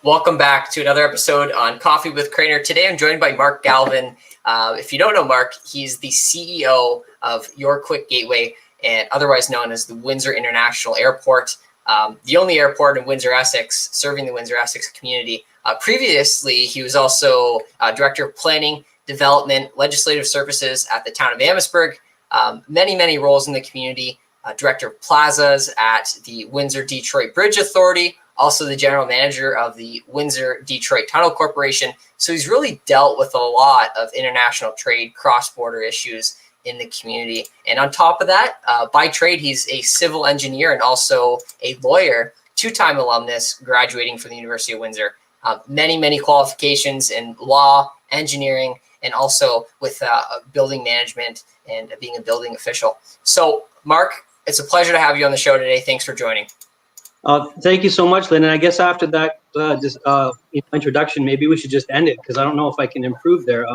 Welcome back to another episode on Coffee with Craner. Today I'm joined by Mark Galvin. If you don't know Mark, he's the CEO of Your Quick Gateway, and otherwise known as the Windsor International Airport, the only airport in Windsor, Essex, serving the Windsor, Essex community. Previously, he was also Director of Planning, Development, Legislative Services at the town of Amherstburg, many roles in the community, Director of Plazas at the Windsor Detroit Bridge Authority, also the general manager of the Windsor Detroit Tunnel Corporation. So he's really dealt with a lot of international trade, cross-border issues in the community. And on top of that, by trade, he's a civil engineer and also a lawyer, two-time alumnus graduating from the University of Windsor. Many qualifications in law, engineering, and also with building management and being a building official. So Mark, it's a pleasure to have you on the show today. Thanks for joining. Thank you so much, Lynn. And I guess after that introduction, maybe we should just end it because I don't know if I can improve there.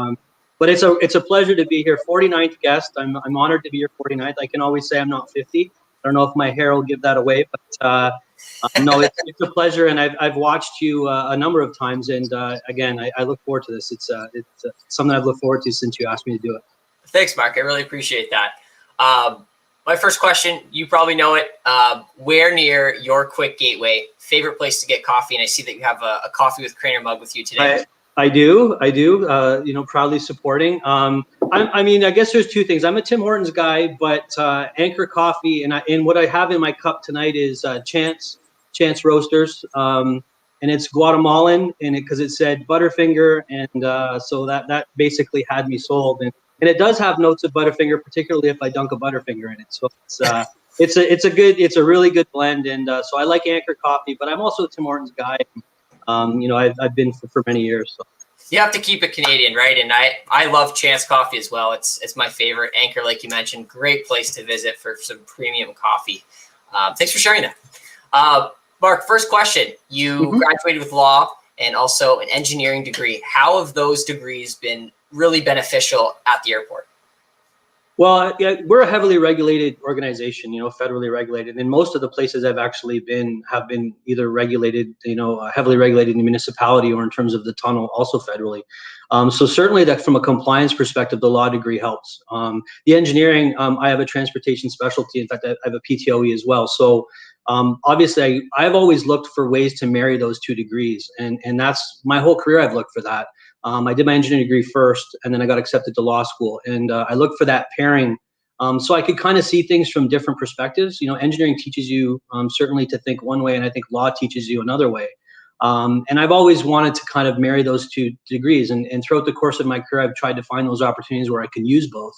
But it's a pleasure to be here. 49th guest. I'm honored to be your 49th. I can always say I'm not 50. I don't know if my hair will give that away, but no, it's a pleasure. And I've watched you a number of times. And again, I look forward to this. It's something I've looked forward to since you asked me to do it. Thanks, Mark. I really appreciate that. My first question, you probably know it. Where near Your Quick Gateway, favorite place to get coffee? And I see that you have a Coffee with Craner mug with you today. I do. Proudly supporting. I guess there's two things. I'm a Tim Hortons guy, but Anchor Coffee, and what I have in my cup tonight is Chance Roasters, and it's Guatemalan, and because it said Butterfinger, and so that basically had me sold. And it does have notes of Butterfinger, particularly if I dunk a Butterfinger in it. So it's a really good blend, and so I like Anchor Coffee, but I'm also a Tim Hortons guy. I've been for many years. So. You have to keep it Canadian, right? And I love Chance Coffee as well. It's my favorite. Anchor, like you mentioned, great place to visit for some premium coffee. Thanks for sharing that. Mark, first question. You graduated with law and also an engineering degree. How have those degrees been really beneficial at the airport? Well, yeah, we're a heavily regulated organization, federally regulated, and most of the places I've actually have been either regulated, heavily regulated in the municipality or in terms of the tunnel, also federally. So certainly that from a compliance perspective, the law degree helps. The engineering, I have a transportation specialty. In fact, I have a PTOE as well. So obviously, I've always looked for ways to marry those two degrees, and that's my whole career. I've looked for that. I did my engineering degree first, and then I got accepted to law school. And I looked for that pairing so I could kind of see things from different perspectives. Engineering teaches you certainly to think one way, and I think law teaches you another way. And I've always wanted to kind of marry those two degrees. And throughout the course of my career, I've tried to find those opportunities where I can use both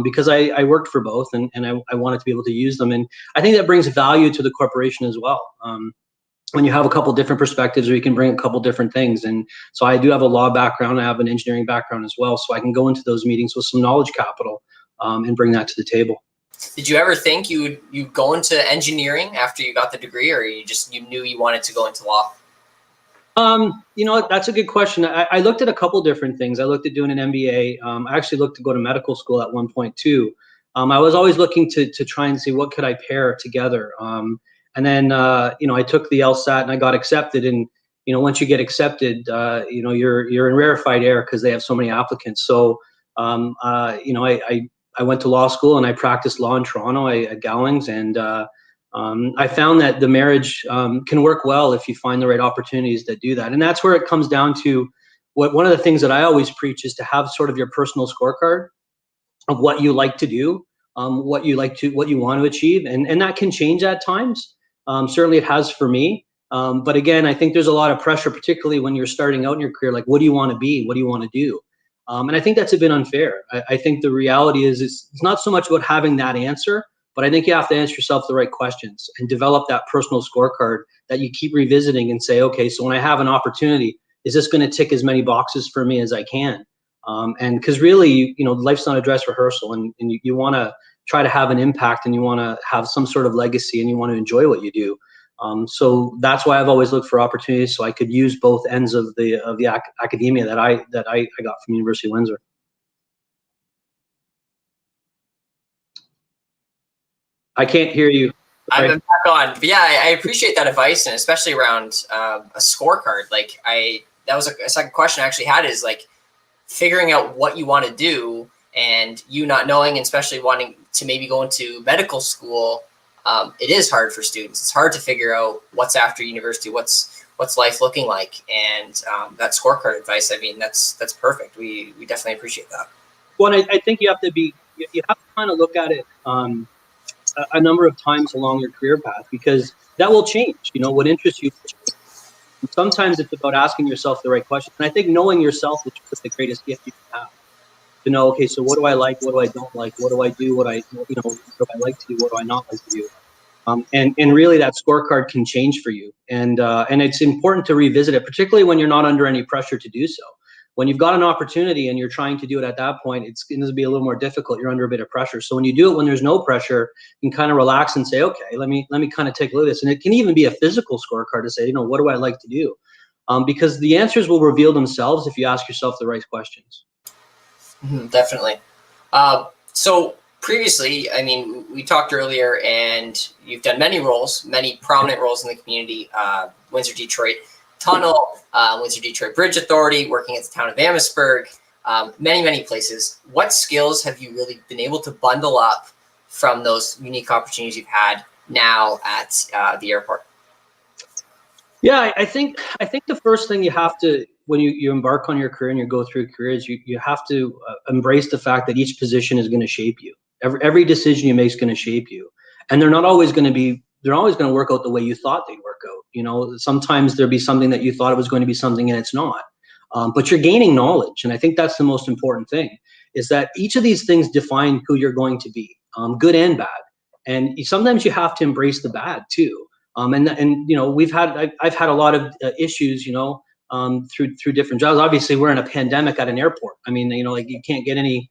because I worked for both, and I wanted to be able to use them. And I think that brings value to the corporation as well. When you have a couple different perspectives, or you can bring a couple different things. And so I do have a law background. I have an engineering background as well. So I can go into those meetings with some knowledge capital and bring that to the table. Did you ever think you'd go into engineering after you got the degree, or you knew you wanted to go into law? That's a good question. I looked at a couple different things. I looked at doing an MBA. I actually looked to go to medical school at one point too. I was always looking to try and see what could I pair together. And then, I took the LSAT and I got accepted. And, once you get accepted, you're in rarefied air because they have so many applicants. So, I went to law school and I practiced law in Toronto at Galvin's. And I found that the marriage can work well if you find the right opportunities that do that. And that's where it comes down to one of the things that I always preach is to have sort of your personal scorecard of what you like to do, what you want to achieve. And that can change at times. Certainly it has for me. But again, I think there's a lot of pressure, particularly when you're starting out in your career, like, what do you want to be? What do you want to do? And I think that's a bit unfair. I think the reality is it's not so much about having that answer, but I think you have to answer yourself the right questions and develop that personal scorecard that you keep revisiting and say, okay, so when I have an opportunity, is this going to tick as many boxes for me as I can? And because really, life's not a dress rehearsal, and you want to try to have an impact, and you want to have some sort of legacy, and you want to enjoy what you do. So that's why I've always looked for opportunities so I could use both ends of the academia that I got from University of Windsor. I can't hear you. I'm back on. But yeah, I appreciate that advice, and especially around a scorecard. Like that was a second question I actually had is like figuring out what you want to do, and you not knowing, and especially wanting to maybe go into medical school. It is hard for students. It's hard to figure out what's after university, what's life looking like, and that scorecard advice. I mean, that's perfect. We definitely appreciate that. Well, I think you have to kind of look at it a number of times along your career path, because that will change. You know, what interests you. Sometimes it's about asking yourself the right questions. And I think knowing yourself is the greatest gift you can have. To know, okay, so what do I like? What do I don't like? What do I do? What do I like to do? What do I not like to do? And really that scorecard can change for you. And it's important to revisit it, particularly when you're not under any pressure to do so. When you've got an opportunity and you're trying to do it at that point, it's going to be a little more difficult. You're under a bit of pressure. So when you do it when there's no pressure, you can kind of relax and say, okay, let me kind of take a look at this. And it can even be a physical scorecard to say, you know, what do I like to do? Because the answers will reveal themselves if you ask yourself the right questions. Definitely. So previously, I mean, we talked earlier, and you've done many roles, many prominent roles in the community, Windsor Detroit Tunnel, Windsor Detroit Bridge Authority, working at the town of Amherstburg, many places. What skills have you really been able to bundle up from those unique opportunities you've had now at the airport? Yeah, I think the first thing you have to, when you embark on your career and you go through careers, you have to embrace the fact that each position is going to shape you. Every decision you make is going to shape you, and they're always going to work out the way you thought they'd work out. You know, sometimes there'll be something that you thought it was going to be something and it's not. But you're gaining knowledge, and I think that's the most important thing. Is that each of these things define who you're going to be, good and bad, and sometimes you have to embrace the bad too. And you know, I've had a lot of issues, you know, through different jobs. Obviously, we're in a pandemic at an airport. I mean, you know, like you can't get any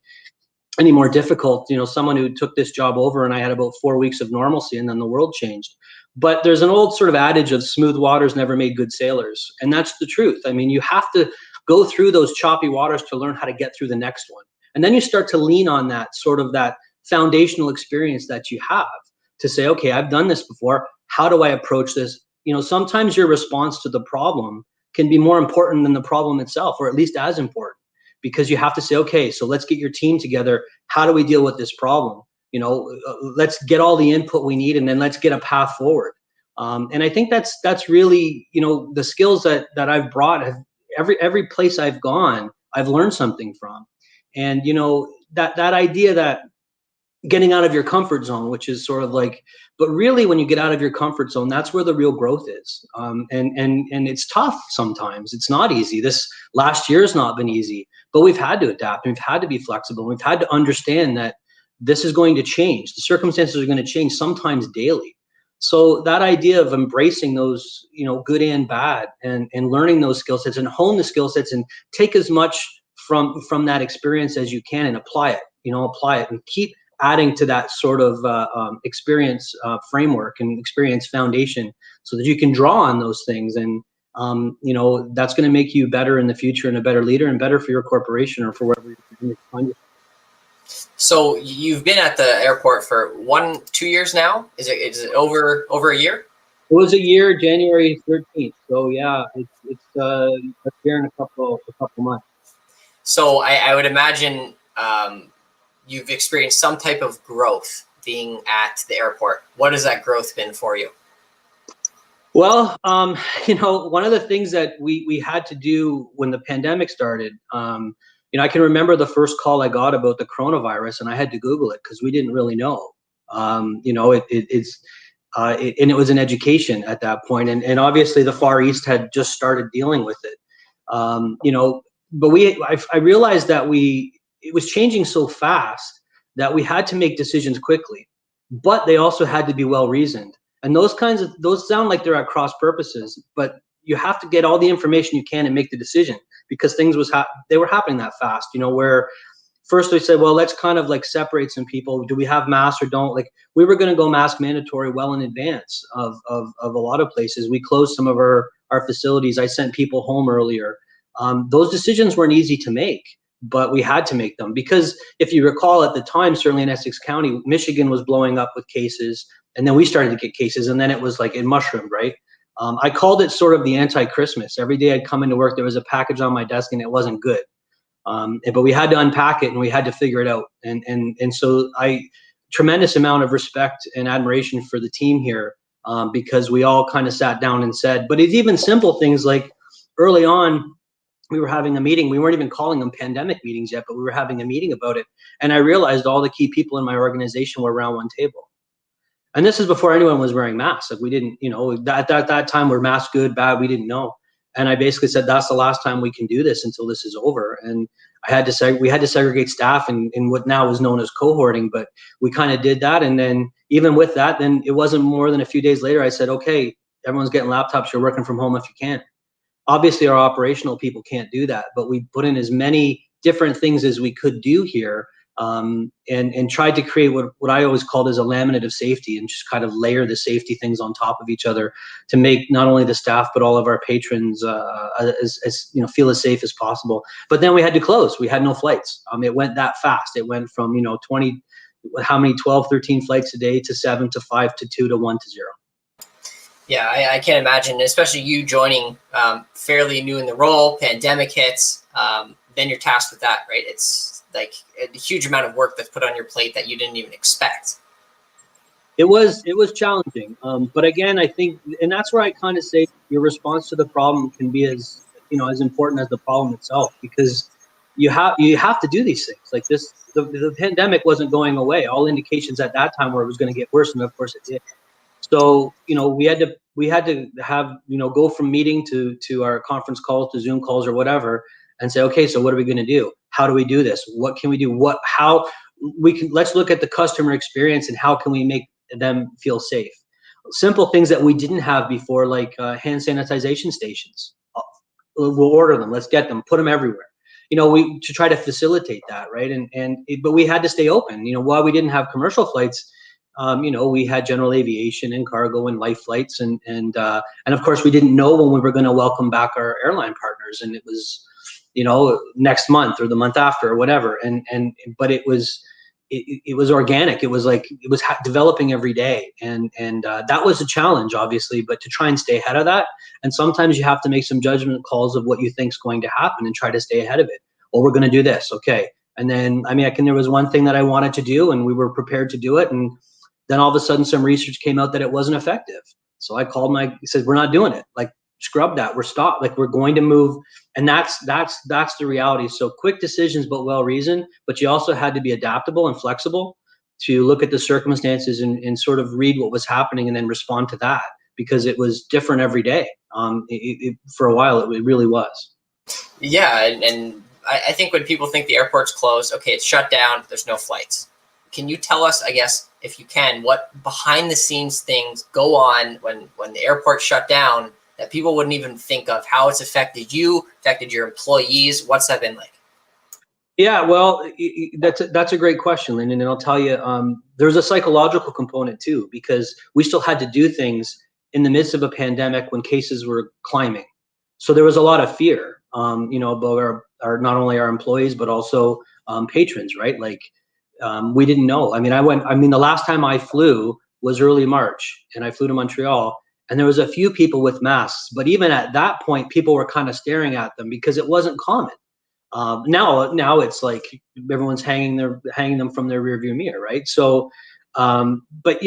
more difficult. You know, someone who took this job over, and I had about 4 weeks of normalcy, and then the world changed. But there's an old sort of adage of smooth waters never made good sailors, and that's the truth. I mean, you have to go through those choppy waters to learn how to get through the next one, and then you start to lean on that sort of that foundational experience that you have to say, okay, I've done this before. How do I approach this? You know, sometimes your response to the problem can be more important than the problem itself, or at least as important, because you have to say, okay, so let's get your team together. How do we deal with this problem? You know, let's get all the input we need, and then let's get a path forward. And I think that's really, you know, the skills that I've brought. Every place I've gone, I've learned something from. And you know, that idea that getting out of your comfort zone, which is sort of like, but really when you get out of your comfort zone, that's where the real growth is. And it's tough sometimes. It's not easy. This last year has not been easy, but we've had to adapt, and we've had to be flexible. We've had to understand that this is going to change. The circumstances are going to change, sometimes daily. So that idea of embracing those, you know, good and bad, and learning those skill sets and hone the skill sets and take as much from that experience as you can and apply it and keep adding to that sort of experience framework and experience foundation, so that you can draw on those things. And you know, that's going to make you better in the future, and a better leader, and better for your corporation or for wherever you find yourself. So you've been at the airport for 2 years now. Is it over a year? It was a year, January 13th. So yeah, it's a year and a couple months. So I would imagine you've experienced some type of growth being at the airport. What has that growth been for you? Well, you know, one of the things that we had to do when the pandemic started, you know, I can remember the first call I got about the coronavirus, and I had to Google it because we didn't really know. You know, and it was in education at that point, and obviously the Far East had just started dealing with it. You know, but I realized that it was changing so fast that we had to make decisions quickly, but they also had to be well reasoned. And those sound like they're at cross purposes, but you have to get all the information you can and make the decision, because things they were happening that fast. You know, where first we said, well, let's kind of like separate some people. Do we have masks or don't? Like, we were going to go mask mandatory well in advance of a lot of places. We closed some of our facilities. I sent people home earlier. Those decisions weren't easy to make, but we had to make them because if you recall at the time, certainly in Essex County, Michigan was blowing up with cases, and then we started to get cases, and then it was like it mushroomed, right? I called it sort of the anti-Christmas. Every day I'd come into work, there was a package on my desk and it wasn't good. But we had to unpack it and we had to figure it out. And so tremendous amount of respect and admiration for the team here, because we all kind of sat down and said, but it's even simple things like early on, we were having a meeting. We weren't even calling them pandemic meetings yet, but we were having a meeting about it. And I realized all the key people in my organization were around one table. And this is before anyone was wearing masks. Like we didn't, at that time, were masks good, bad? We didn't know. And I basically said, that's the last time we can do this until this is over. And we had to segregate staff in what now is known as cohorting, but we kind of did that. And then even with that, then it wasn't more than a few days later, I said, okay, everyone's getting laptops. You're working from home if you can. Obviously, our operational people can't do that, but we put in as many different things as we could do here, and tried to create what I always called as a laminate of safety, and just kind of layer the safety things on top of each other to make not only the staff but all of our patrons as feel as safe as possible. But then we had to close. We had no flights. It went that fast. It went from 12, 13 flights a day to 7 to 5 to 2 to 1 to 0. Yeah, I can't imagine, especially you joining fairly new in the role, pandemic hits, then you're tasked with that, right? It's like a huge amount of work that's put on your plate that you didn't even expect. It was challenging. But again, I think, and that's where I kind of say your response to the problem can be as important as the problem itself, because you have to do these things like this. The pandemic wasn't going away. All indications at that time were it was going to get worse, and of course it did. So, we had to have, go from meeting to our conference calls, to Zoom calls or whatever, and say, okay, so what are we going to do? How do we do this? What can we do? Let's look at the customer experience and how can we make them feel safe? Simple things that we didn't have before, like hand sanitization stations. We'll order them. Let's get them, put them everywhere. To try to facilitate that, right? But we had to stay open. While we didn't have commercial flights, we had general aviation and cargo and life flights, and of course we didn't know when we were going to welcome back our airline partners, and it was, next month or the month after or whatever, but it was organic. It was like it was developing every day, and that was a challenge, obviously, but to try and stay ahead of that. And sometimes you have to make some judgment calls of what you think is going to happen and try to stay ahead of it. Well, we're going to do this, okay? And then there was one thing that I wanted to do, and we were prepared to do it, and then all of a sudden some research came out that it wasn't effective. So I called said, we're not doing it. Like, scrub that. We're stopped. Like, we're going to move. And that's the reality. So quick decisions, but well-reasoned, but you also had to be adaptable and flexible to look at the circumstances and sort of read what was happening and then respond to that, because it was different every day. For a while, it really was. Yeah. And I think when people think the airport's closed, okay, it's shut down, there's no flights. Can you tell us, I guess, if you can, what behind the scenes things go on when the airport shut down that people wouldn't even think of, how it's affected you, affected your employees? What's that been like? Yeah, well, that's a great question, Lyndon, and I'll tell you, there's a psychological component too, because we still had to do things in the midst of a pandemic when cases were climbing. So there was a lot of fear, about our not only our employees, but also patrons, right? Like, we didn't know. The last time I flew was early March, and I flew to Montreal, and there was a few people with masks, but even at that point, people were kind of staring at them because it wasn't common. Now it's like everyone's hanging them from their rearview mirror, right? So, but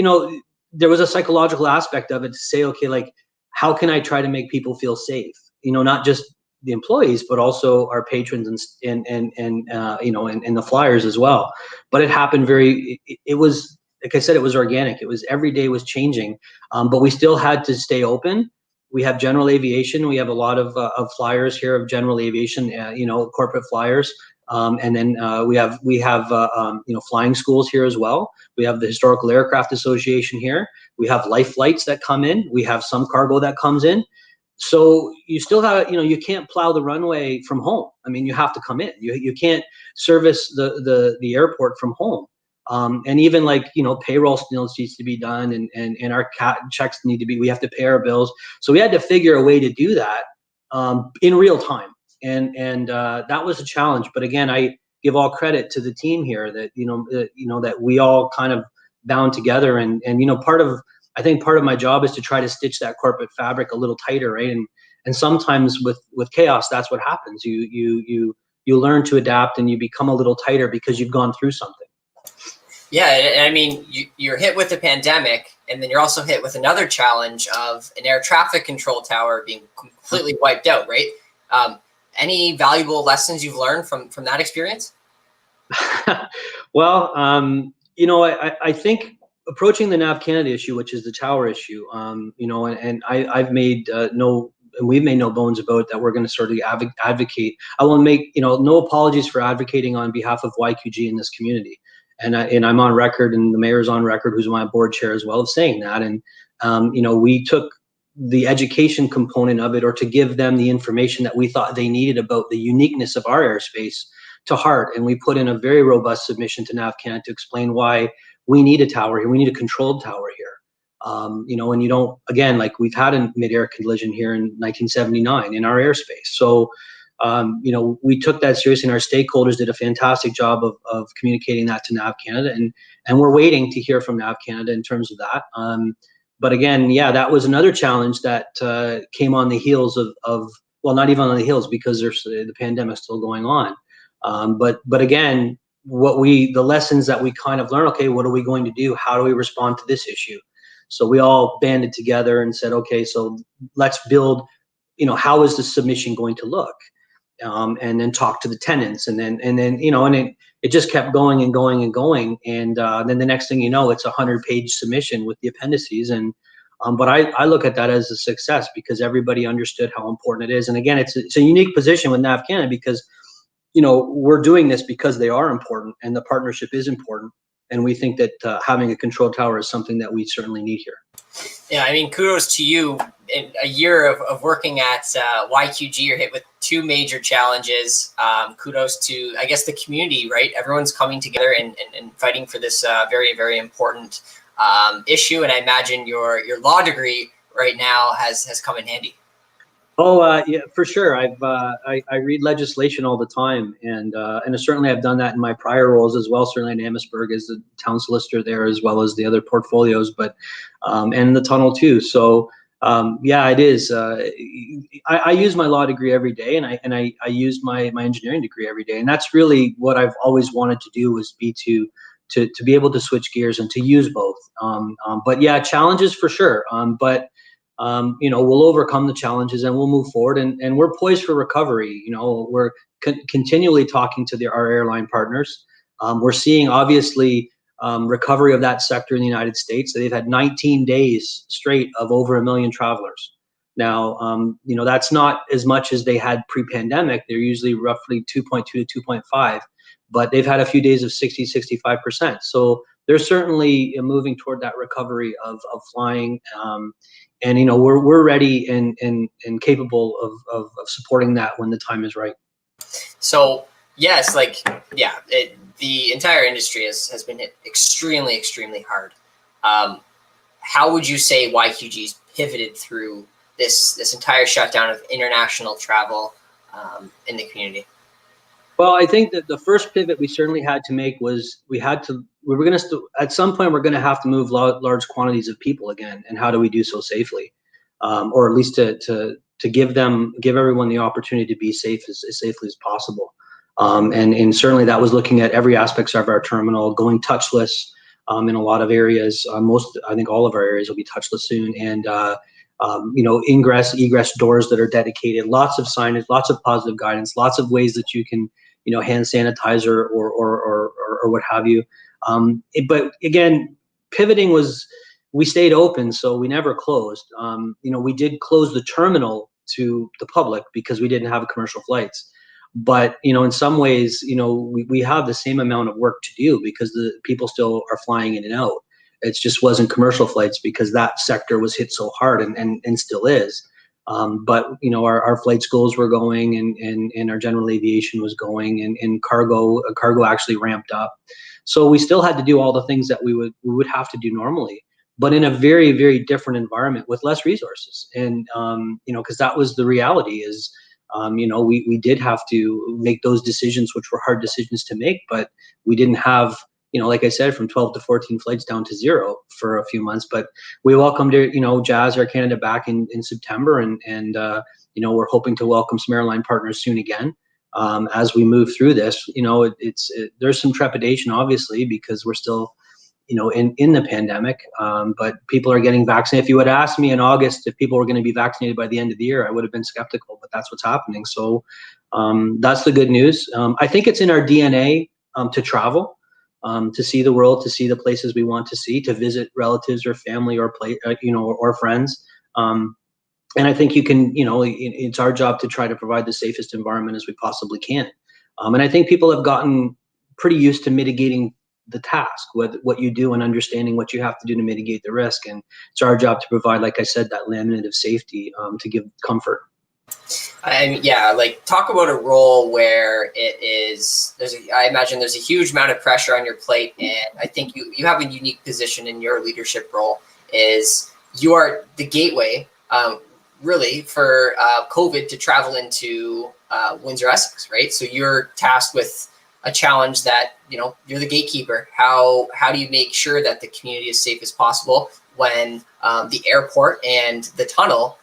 there was a psychological aspect of it to say, okay, like, how can I try to make people feel safe? Not just the employees, but also our patrons and the flyers as well. But it happened it was, like I said, it was organic. It was every day was changing, but we still had to stay open. We have general aviation. We have a lot of flyers here of general aviation, corporate flyers. And then we have flying schools here as well. We have the Historical Aircraft Association here. We have life flights that come in. We have some cargo that comes in. So you still have, you can't plow the runway from home. You have to come in. You can't service the airport from home. And even payroll still needs to be done, and our checks we have to pay our bills. So we had to figure a way to do that in real time. and that was a challenge. But again, I give all credit to the team here that that we all kind of bound together, and I think part of my job is to try to stitch that corporate fabric a little tighter, right? And sometimes with chaos, that's what happens. You learn to adapt and you become a little tighter because you've gone through something. Yeah, and I mean, you're hit with the pandemic, and then you're also hit with another challenge of an air traffic control tower being completely wiped out, right? Any valuable lessons you've learned from that experience? Well, I think approaching the NAV Canada issue, which is the tower issue, I've made we've made no bones about that. We're going to sort of advocate. I will make no apologies for advocating on behalf of YQG in this community. And I'm on record, and the mayor's on record, who's my board chair as well, of saying that. And we took the education component of it, or to give them the information that we thought they needed about the uniqueness of our airspace, to heart. And we put in a very robust submission to NAV Canada to explain why we need a tower here. We need a controlled tower here. And you don't, again, like we've had a mid-air collision here in 1979 in our airspace. So we took that seriously, and our stakeholders did a fantastic job of communicating that to NAV Canada, and we're waiting to hear from NAV Canada in terms of that. But again, yeah, that was another challenge that came on the heels of well, not even on the heels, because there's the pandemic still going on. But again, the lessons that we kind of learned, okay, what are we going to do? How do we respond to this issue? So we all banded together and said, okay, so let's build, how is the submission going to look? And then talk to the tenants, and then it just kept going and going and going, and then the next thing you know, it's a 100-page submission with the appendices, and but I look at that as a success because everybody understood how important it is. And again, it's a unique position with NAV Canada because we're doing this because they are important, and the partnership is important, and we think that having a control tower is something that we certainly need here. Yeah, I mean, kudos to you. In a year of working at YQG, you're hit with two major challenges. Kudos to, I guess, the community, right? Everyone's coming together and fighting for this very, very important issue. And I imagine your law degree right now has come in handy. Oh, yeah, for sure. I read legislation all the time, and certainly I've done that in my prior roles as well. Certainly in Amherstburg as the town solicitor there, as well as the other portfolios, but and the tunnel too. So yeah, it is. I use my law degree every day, and I use my engineering degree every day, and that's really what I've always wanted to do, was to be able to switch gears and to use both. But yeah, challenges for sure. But we'll overcome the challenges and we'll move forward, and we're poised for recovery. We're continually talking to our airline partners. We're seeing, obviously, recovery of that sector in the United States. They've had 19 days straight of over 1 million travelers. Now, that's not as much as they had pre-pandemic. They're usually roughly 2.2 to 2.5, but they've had a few days of 60, 65%. So they're certainly moving toward that recovery of flying. And we're ready and capable of supporting that when the time is right. So yes, the entire industry has been hit extremely, extremely hard. How would you say YQG's pivoted through this entire shutdown of international travel in the community? Well, I think that the first pivot we certainly had to make was at some point we're going to have to move large quantities of people again, and how do we do so safely, or at least to give everyone the opportunity to be safe as safely as possible. And certainly that was looking at every aspect of our terminal, going touchless in a lot of areas. I think all of our areas will be touchless soon, and ingress, egress doors that are dedicated, lots of signage, lots of positive guidance, lots of ways that you can hand sanitizer or what have you. But again, pivoting was, we stayed open, so we never closed. We did close the terminal to the public because we didn't have commercial flights. But in some ways, we have the same amount of work to do because the people still are flying in and out. It just wasn't commercial flights because that sector was hit so hard and still is. But our flight schools were going, and our general aviation was going, and cargo actually ramped up. So we still had to do all the things that we would have to do normally, but in a very, very different environment with less resources. And because that was the reality, is We did have to make those decisions, which were hard decisions to make, but we didn't have, like I said, from 12 to 14 flights down to 0 for a few months. But we welcomed, Jazz Air Canada back in September, and we're hoping to welcome some airline partners soon again. As we move through this, there's some trepidation, obviously, because we're still, in the pandemic, but people are getting vaccinated. If you had asked me in August if people were going to be vaccinated by the end of the year, I would have been skeptical, but that's what's happening. So that's the good news. I think it's in our DNA to travel, to see the world, to see the places we want to see, to visit relatives or family or or friends. And I think you can, it's our job to try to provide the safest environment as we possibly can. And I think people have gotten pretty used to mitigating the task, what you do, and understanding what you have to do to mitigate the risk. And it's our job to provide, like I said, that laminate of safety to give comfort. Talk about a role where I imagine there's a huge amount of pressure on your plate. And I think you have a unique position in your leadership role, is you are the gateway, really, for COVID to travel into Windsor, Essex, right? So you're tasked with a challenge that, you're the gatekeeper. How do you make sure that the community is safe as possible when the airport and the tunnel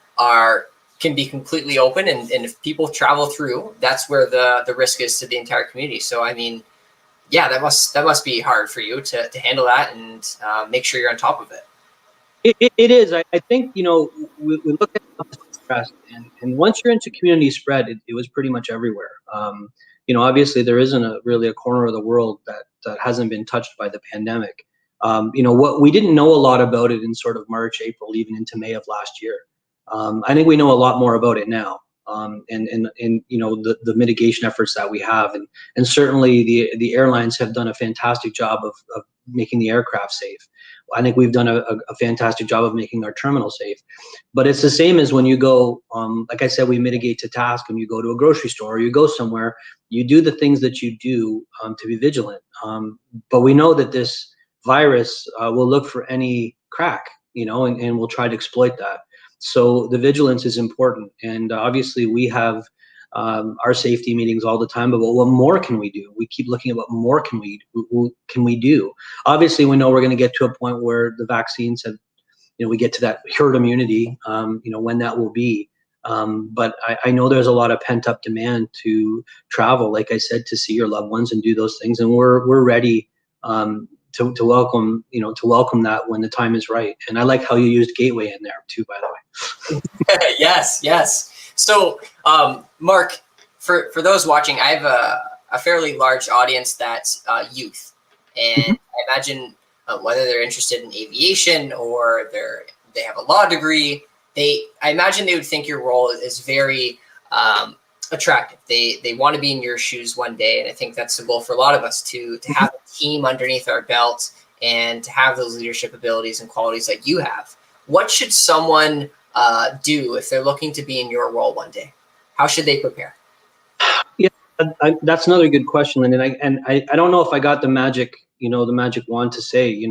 can be completely open, and if people travel through, that's where the risk is to the entire community. So that must be hard for you to handle that and make sure you're on top of it. It is. I think, we look at stress, and once you're into community spread, it was pretty much everywhere. Obviously there isn't really a corner of the world that hasn't been touched by the pandemic. What we didn't know a lot about it in sort of March, April, even into May of last year. I think we know a lot more about it now. And the mitigation efforts that we have, and certainly the airlines have done a fantastic job of making the aircraft safe. I think we've done a fantastic job of making our terminal safe. But it's the same as when you go, like I said, we mitigate to task. When you go to a grocery store or you go somewhere, you do the things that you do to be vigilant. But we know that this virus will look for any crack, and will try to exploit that. So the vigilance is important. And obviously we have our safety meetings all the time about what more can we do. We keep looking at what more can we do. Obviously we know we're going to get to a point where the vaccines have, we get to that herd immunity, when that will be. But I know there's a lot of pent up demand to travel, like I said, to see your loved ones and do those things. And we're ready to welcome that when the time is right. And I like how you used gateway in there too, by the way. Yes. So, Mark, for those watching, I have a fairly large audience that's youth, and I imagine whether they're interested in aviation or they have a law degree, I imagine they would think your role is very attractive. They want to be in your shoes one day, and I think that's the goal for a lot of us to have a team underneath our belt and to have those leadership abilities and qualities that you have. What should someone do if they're looking to be in your role one day? How should they prepare? Yeah, that's another good question, Lyndon. I don't know if I got the magic wand to say.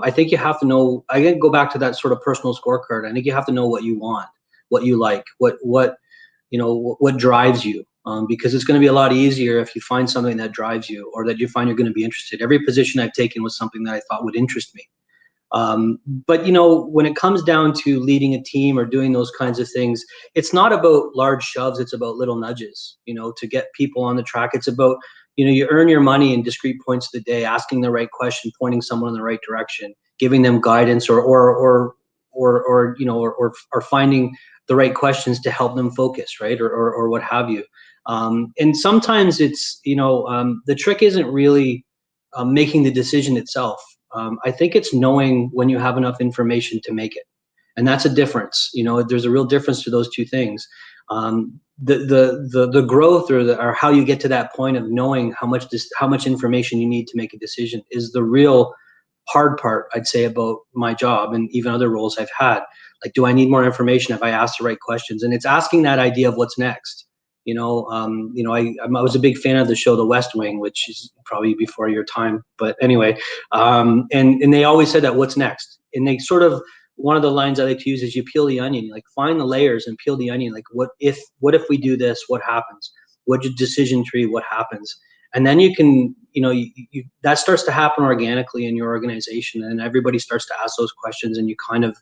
I think you have to know. I can go back to that sort of personal scorecard. I think you have to know what you want, what you like, what drives you. Because it's going to be a lot easier if you find something that drives you, or that you find you're going to be interested. Every position I've taken was something that I thought would interest me. But when it comes down to leading a team or doing those kinds of things, it's not about large shoves. It's about little nudges, to get people on the track. It's about, you earn your money in discrete points of the day, asking the right question, pointing someone in the right direction, giving them guidance, or finding the right questions to help them focus, right? Or what have you. And sometimes it's, the trick isn't really making the decision itself. I think it's knowing when you have enough information to make it. And that's a difference. There's a real difference to those two things. The growth or how you get to that point of knowing how much information you need to make a decision is the real hard part, I'd say, about my job and even other roles I've had. Like, do I need more information? Have I asked the right questions? And it's asking that idea of what's next. I was a big fan of the show The West Wing, which is probably before your time, but anyway, and they always said that, what's next? And they sort of one of the lines I like to use is you peel the onion, like find the layers and peel the onion. Like what if we do this, what happens? What your decision tree, what happens? And then you can, that starts to happen organically in your organization, and everybody starts to ask those questions, and you kind of,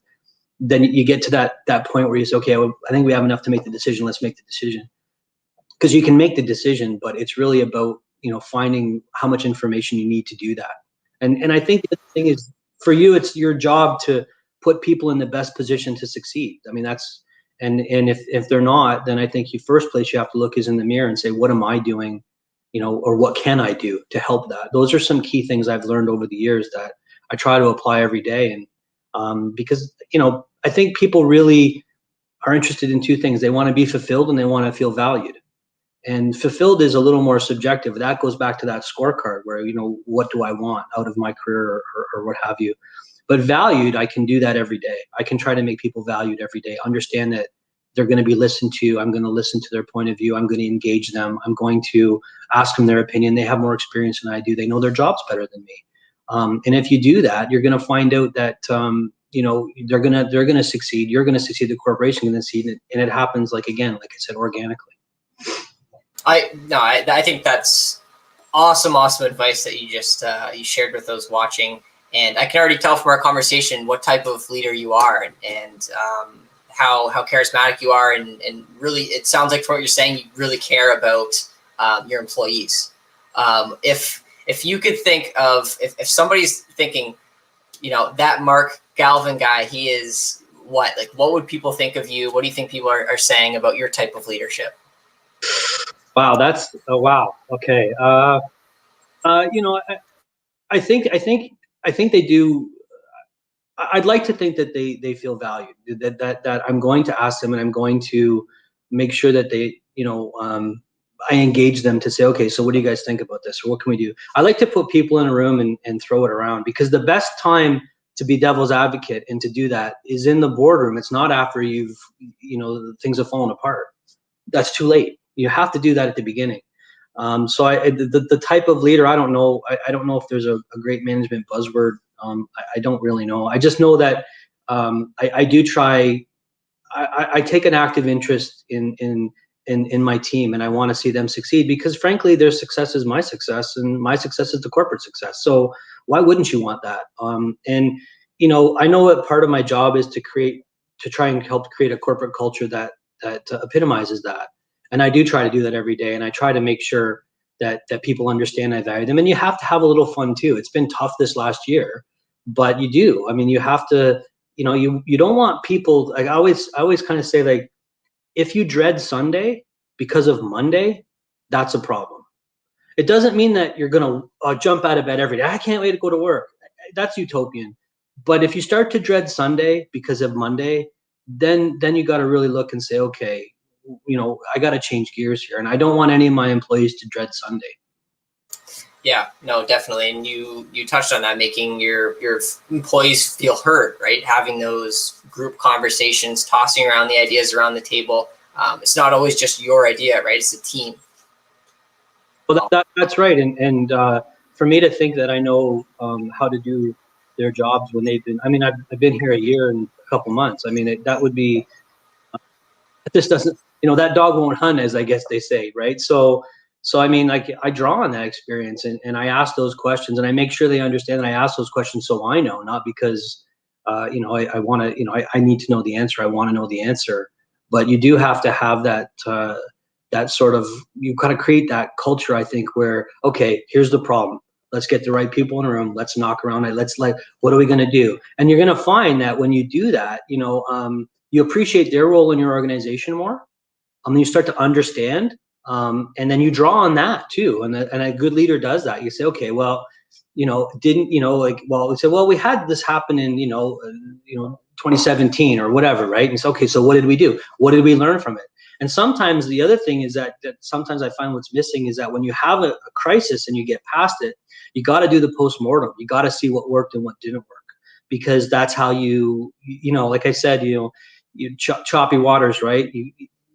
then you get to that point where you say, okay, well, I think we have enough to make the decision. Let's make the decision. Because you can make the decision, but it's really about, finding how much information you need to do that. And I think the thing is, for you, it's your job to put people in the best position to succeed. I mean, and if they're not, then I think first place you have to look is in the mirror and say, what am I doing, or what can I do to help that? Those are some key things I've learned over the years that I try to apply every day. And because, I think people really are interested in two things. They want to be fulfilled and they want to feel valued. And fulfilled is a little more subjective. That goes back to that scorecard where, what do I want out of my career or what have you. But valued, I can do that every day. I can try to make people valued every day, understand that they're going to be listened to. I'm going to listen to their point of view. I'm going to engage them. I'm going to ask them their opinion. They have more experience than I do. They know their jobs better than me. And if you do that, you're going to find out that, they're going to succeed. You're going to succeed. The corporation is going to succeed. And it happens, like I said, organically. I think that's awesome advice that you just you shared with those watching. And I can already tell from our conversation what type of leader you are, and how charismatic you are, and really, it sounds like from what you're saying, you really care about your employees. If you could think of, if somebody's thinking, that Mark Galvin guy, he is what? Like, what would people think of you? What do you think people are saying about your type of leadership? Wow, that's wow. Okay. I think they do. I'd like to think that they feel valued. That I'm going to ask them, and I'm going to make sure that they, I engage them to say, okay, so what do you guys think about this, or what can we do? I like to put people in a room and throw it around, because the best time to be devil's advocate and to do that is in the boardroom. It's not after things have fallen apart. That's too late. You have to do that at the beginning. So the type of leader, I don't know. I don't know if there's a great management buzzword. I don't really know. I just know that I do try. I take an active interest in my team, and I want to see them succeed, because frankly, their success is my success, and my success is the corporate success. So why wouldn't you want that? And I know what part of my job is to try and help create a corporate culture that epitomizes that. And I do try to do that every day. And I try to make sure that people understand I value them. And you have to have a little fun too. It's been tough this last year, but you do. I mean, you have to, you don't want people, like I always kind of say, like, if you dread Sunday because of Monday, that's a problem. It doesn't mean that you're going to jump out of bed every day. I can't wait to go to work. That's utopian. But if you start to dread Sunday because of Monday, then you got to really look and say, okay, I got to change gears here. And I don't want any of my employees to dread Sunday. Yeah, no, definitely. And you touched on that, making your employees feel heard, right? Having those group conversations, tossing around the ideas around the table. It's not always just your idea, right? It's a team. Well, that's right. And for me to think that I know how to do their jobs when they've been, I mean, I've been here a year and a couple months. I mean, that would be, this doesn't, that dog won't hunt, as I guess they say, right? So I mean, like, I draw on that experience, and I ask those questions, and I make sure they understand that I ask those questions so I know, not because, I want to, I need to know the answer. I want to know the answer. But you do have to have that, that sort of, you kind of create that culture, I think, where, okay, here's the problem. Let's get the right people in a room. Let's knock around it. What are we going to do? And you're going to find that when you do that, you appreciate their role in your organization more. You start to understand, and then you draw on that too. And a good leader does that. You say, okay, well, we say, well, we had this happen in, 2017 or whatever, right? And so, okay, so what did we do? What did we learn from it? And sometimes the other thing is that sometimes I find what's missing is that when you have a crisis and you get past it, you got to do the postmortem. You got to see what worked and what didn't work, because that's how like I said, choppy waters, right?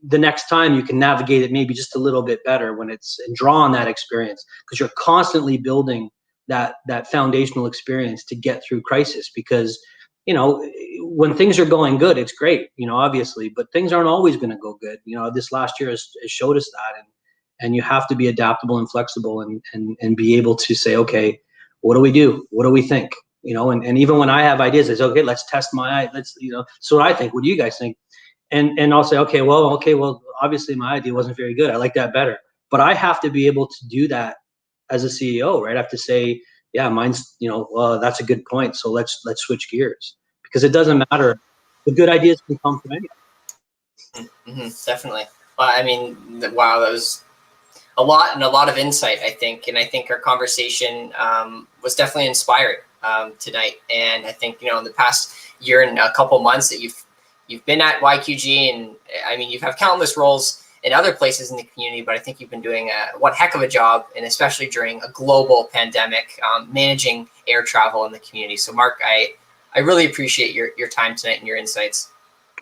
The next time you can navigate it maybe just a little bit better and draw on that experience, because you're constantly building that foundational experience to get through crisis. Because you know, when things are going good, it's great, you know, obviously, but things aren't always going to go good. You know, this last year has showed us that, and you have to be adaptable and flexible, and be able to say, okay, what do we do? What do we think? You know, and even when I have ideas, it's okay, let's test let's, you know, so what I think, what do you guys think? And I'll say, okay, well, obviously my idea wasn't very good. I like that better. But I have to be able to do that as a CEO, right? I have to say, yeah, mine's, you know, that's a good point. So let's switch gears, because it doesn't matter. The good ideas can come from anyone. Mm-hmm, definitely. I mean, wow, that was a lot, and a lot of insight, I think. And I think our conversation was definitely inspiring tonight. And I think, you know, in the past year and a couple months that you've been at YQG, and I mean, you've had countless roles in other places in the community, but I think you've been doing one heck of a job, and especially during a global pandemic, managing air travel in the community. So Mark, I really appreciate your time tonight and your insights.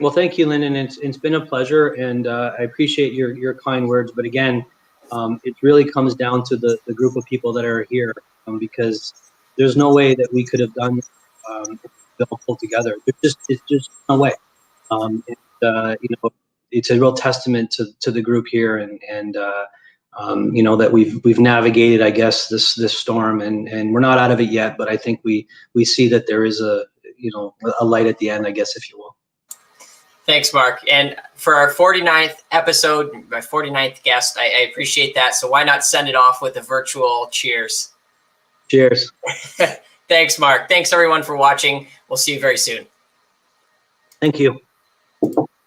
Well, thank you, Lyndon. It's been a pleasure, and I appreciate your kind words. But again, it really comes down to the group of people that are here, because there's no way that we could have done pulled together. It's just no way. You know, it's a real testament to the group here, and you know, that we've navigated, I guess, this storm, and we're not out of it yet. But I think we see that there is a light at the end, I guess, if you will. Thanks, Mark. And for our 49th episode, my 49th guest, I appreciate that. So why not send it off with a virtual cheers? Cheers. Thanks, Mark. Thanks, everyone, for watching. We'll see you very soon. Thank you.